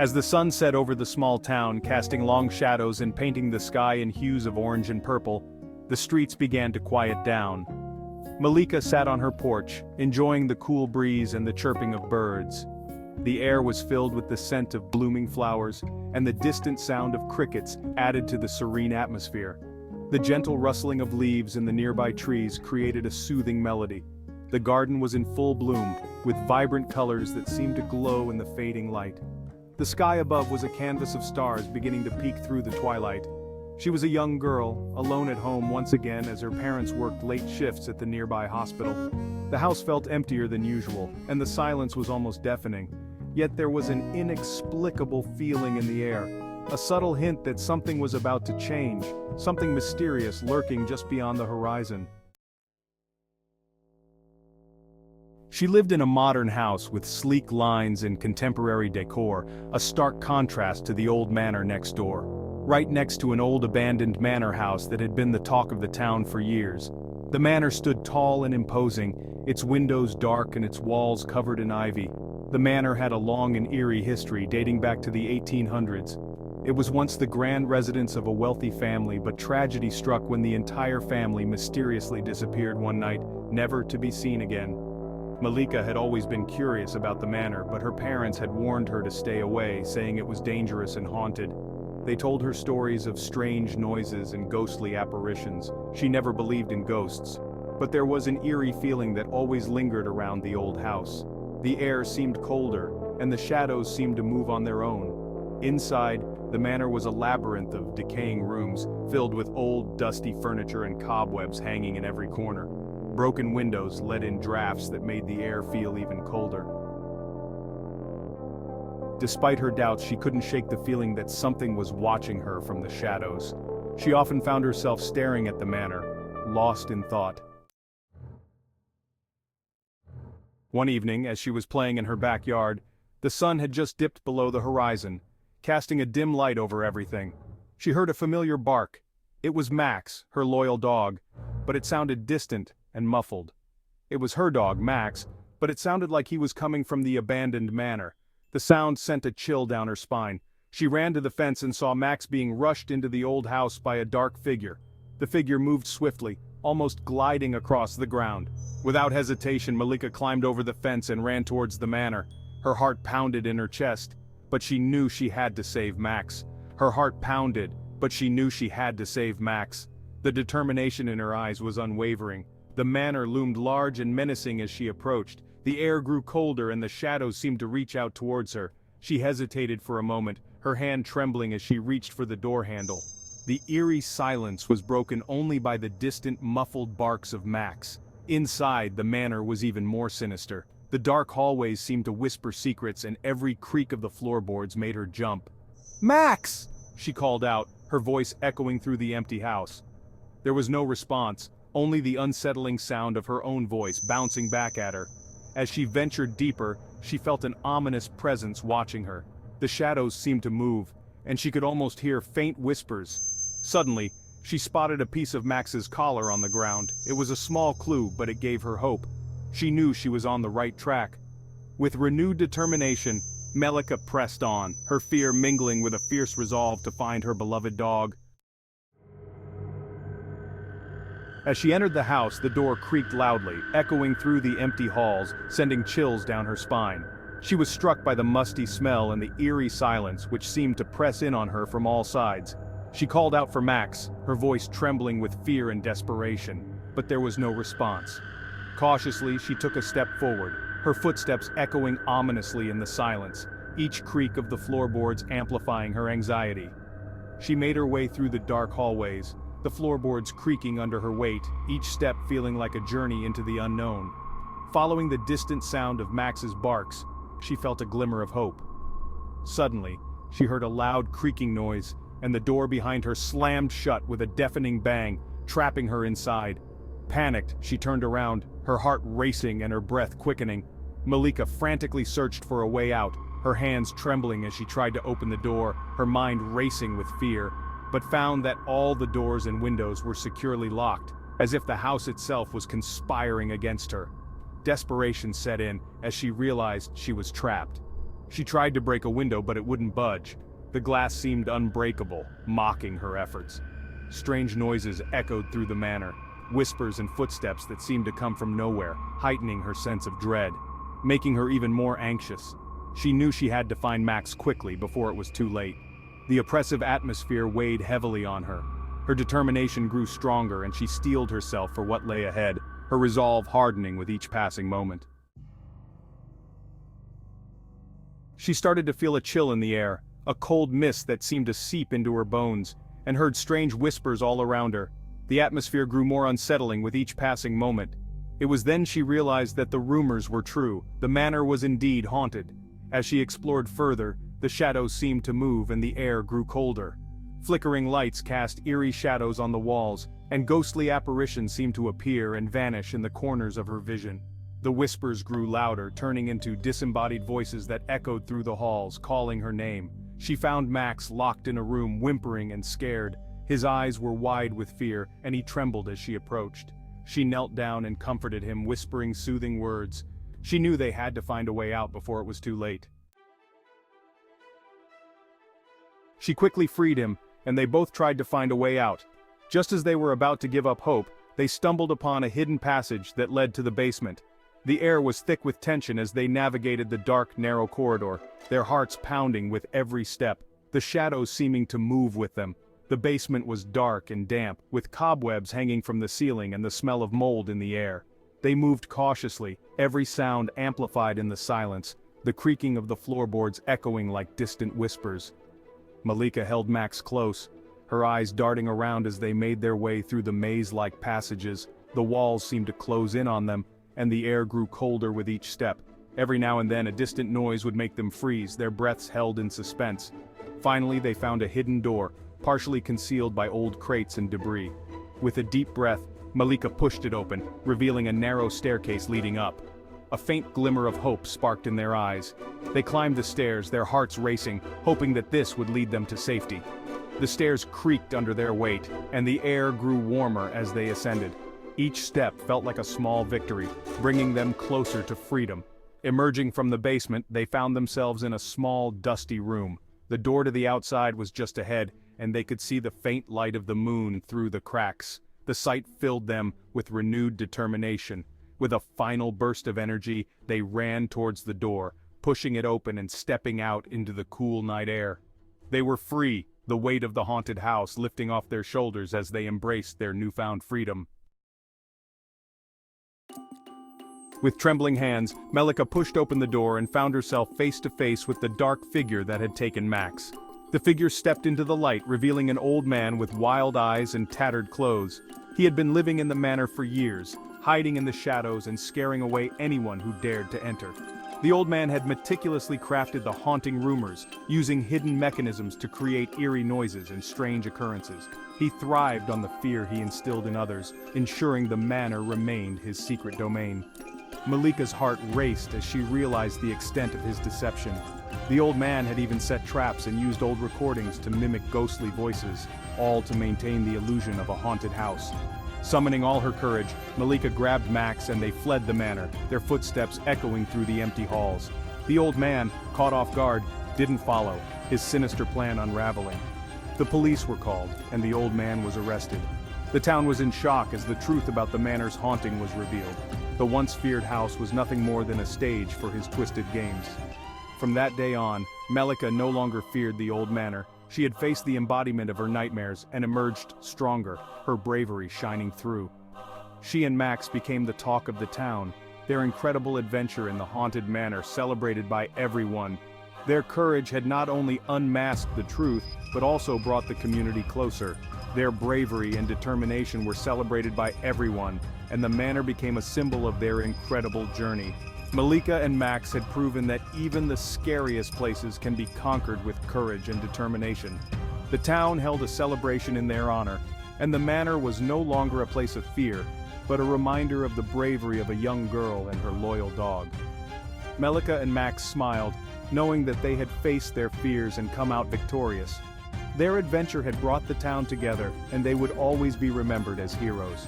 As the sun set over the small town, casting long shadows and painting the sky in hues of orange and purple, the streets began to quiet down. Melika sat on her porch, enjoying the cool breeze and the chirping of birds. The air was filled with the scent of blooming flowers, and the distant sound of crickets added to the serene atmosphere. The gentle rustling of leaves in the nearby trees created a soothing melody. The garden was in full bloom, with vibrant colors that seemed to glow in the fading light. The sky above was a canvas of stars beginning to peek through the twilight. She was a young girl, alone at home once again as her parents worked late shifts at the nearby hospital. The house felt emptier than usual, and the silence was almost deafening. Yet there was an inexplicable feeling in the air, a subtle hint that something was about to change, something mysterious lurking just beyond the horizon. She lived in a modern house with sleek lines and contemporary decor, a stark contrast to the old manor next door. Right next to an old abandoned manor house that had been the talk of the town for years. The manor stood tall and imposing, its windows dark and its walls covered in ivy. The manor had a long and eerie history dating back to the 1800s. It was once the grand residence of a wealthy family, but tragedy struck when the entire family mysteriously disappeared one night, never to be seen again. Melika had always been curious about the manor, but her parents had warned her to stay away, saying it was dangerous and haunted. They told her stories of strange noises and ghostly apparitions. She never believed in ghosts, but there was an eerie feeling that always lingered around the old house. The air seemed colder, and the shadows seemed to move on their own. Inside, the manor was a labyrinth of decaying rooms, filled with old, dusty furniture and cobwebs hanging in every corner. Broken windows let in drafts that made the air feel even colder. Despite her doubts, she couldn't shake the feeling that something was watching her from the shadows. She often found herself staring at the manor, lost in thought. One evening, as she was playing in her backyard, the sun had just dipped below the horizon, casting a dim light over everything. She heard a familiar bark. It was Max, her loyal dog, but it sounded distant and muffled. It was her dog, Max, but it sounded like he was coming from the abandoned manor. The sound sent a chill down her spine. She ran to the fence and saw Max being rushed into the old house by a dark figure. The figure moved swiftly, almost gliding across the ground. Without hesitation, Melika climbed over the fence and ran towards the manor. Her heart pounded in her chest, but she knew she had to save Max. Her heart pounded, but she knew she had to save Max. The determination in her eyes was unwavering. The manor loomed large and menacing as she approached. The air grew colder and the shadows seemed to reach out towards her. She hesitated for a moment, her hand trembling as she reached for the door handle. The eerie silence was broken only by the distant, muffled barks of Max. Inside, the manor was even more sinister. The dark hallways seemed to whisper secrets, and every creak of the floorboards made her jump. "Max!" she called out, her voice echoing through the empty house. There was no response, only the unsettling sound of her own voice bouncing back at her. As she ventured deeper, she felt an ominous presence watching her. The shadows seemed to move, and she could almost hear faint whispers. Suddenly, she spotted a piece of Max's collar on the ground. It was a small clue, but it gave her hope. She knew she was on the right track. With renewed determination, Melika pressed on, her fear mingling with a fierce resolve to find her beloved dog. As she entered the house, the door creaked loudly, echoing through the empty halls, sending chills down her spine. She was struck by the musty smell and the eerie silence which seemed to press in on her from all sides. She called out for Max, her voice trembling with fear and desperation, but there was no response. Cautiously, she took a step forward, her footsteps echoing ominously in the silence, each creak of the floorboards amplifying her anxiety. She made her way through the dark hallways, the floorboards creaking under her weight, each step feeling like a journey into the unknown. Following the distant sound of Max's barks, she felt a glimmer of hope. Suddenly, she heard a loud creaking noise, and the door behind her slammed shut with a deafening bang, trapping her inside. Panicked, she turned around, her heart racing and her breath quickening. Melika frantically searched for a way out, her hands trembling as she tried to open the door, her mind racing with fear, but found that all the doors and windows were securely locked, as if the house itself was conspiring against her. Desperation set in as she realized she was trapped. She tried to break a window but it wouldn't budge. The glass seemed unbreakable, mocking her efforts. Strange noises echoed through the manor, whispers and footsteps that seemed to come from nowhere, heightening her sense of dread, making her even more anxious. She knew she had to find Max quickly before it was too late. The oppressive atmosphere weighed heavily on her. Her determination grew stronger and she steeled herself for what lay ahead, her resolve hardening with each passing moment. She started to feel a chill in the air, a cold mist that seemed to seep into her bones, and heard strange whispers all around her. The atmosphere grew more unsettling with each passing moment. It was then she realized that the rumors were true. The manor was indeed haunted. As she explored further, the shadows seemed to move and the air grew colder. Flickering lights cast eerie shadows on the walls, and ghostly apparitions seemed to appear and vanish in the corners of her vision. The whispers grew louder, turning into disembodied voices that echoed through the halls, calling her name. She found Max locked in a room, whimpering and scared. His eyes were wide with fear, and he trembled as she approached. She knelt down and comforted him, whispering soothing words. She knew they had to find a way out before it was too late. She quickly freed him, and they both tried to find a way out. Just as they were about to give up hope, they stumbled upon a hidden passage that led to the basement. The air was thick with tension as they navigated the dark, narrow corridor, their hearts pounding with every step, the shadows seeming to move with them. The basement was dark and damp, with cobwebs hanging from the ceiling and the smell of mold in the air. They moved cautiously, every sound amplified in the silence, the creaking of the floorboards echoing like distant whispers. Melika held Max close, her eyes darting around as they made their way through the maze-like passages. The walls seemed to close in on them, and the air grew colder with each step. Every now and then a distant noise would make them freeze, their breaths held in suspense. Finally they found a hidden door, partially concealed by old crates and debris. With a deep breath, Melika pushed it open, revealing a narrow staircase leading up. A faint glimmer of hope sparked in their eyes. They climbed the stairs, their hearts racing, hoping that this would lead them to safety. The stairs creaked under their weight, and the air grew warmer as they ascended. Each step felt like a small victory, bringing them closer to freedom. Emerging from the basement, they found themselves in a small, dusty room. The door to the outside was just ahead, and they could see the faint light of the moon through the cracks. The sight filled them with renewed determination. With a final burst of energy, they ran towards the door, pushing it open and stepping out into the cool night air. They were free, the weight of the haunted house lifting off their shoulders as they embraced their newfound freedom. With trembling hands, Melika pushed open the door and found herself face to face with the dark figure that had taken Max. The figure stepped into the light, revealing an old man with wild eyes and tattered clothes. He had been living in the manor for years, hiding in the shadows and scaring away anyone who dared to enter. The old man had meticulously crafted the haunting rumors, using hidden mechanisms to create eerie noises and strange occurrences. He thrived on the fear he instilled in others, ensuring the manor remained his secret domain. Melika's heart raced as she realized the extent of his deception. The old man had even set traps and used old recordings to mimic ghostly voices, all to maintain the illusion of a haunted house. Summoning all her courage, Melika grabbed Max and they fled the manor, their footsteps echoing through the empty halls. The old man, caught off guard, didn't follow, his sinister plan unraveling. The police were called, and the old man was arrested. The town was in shock as the truth about the manor's haunting was revealed. The once feared house was nothing more than a stage for his twisted games. From that day on, Melika no longer feared the old manor. She had faced the embodiment of her nightmares and emerged stronger, her bravery shining through. She and Max became the talk of the town, their incredible adventure in the haunted manor celebrated by everyone. Their courage had not only unmasked the truth, but also brought the community closer. Their bravery and determination were celebrated by everyone, and the manor became a symbol of their incredible journey. Melika and Max had proven that even the scariest places can be conquered with courage and determination. The town held a celebration in their honor, and the manor was no longer a place of fear, but a reminder of the bravery of a young girl and her loyal dog. Melika and Max smiled, knowing that they had faced their fears and come out victorious. Their adventure had brought the town together, and they would always be remembered as heroes.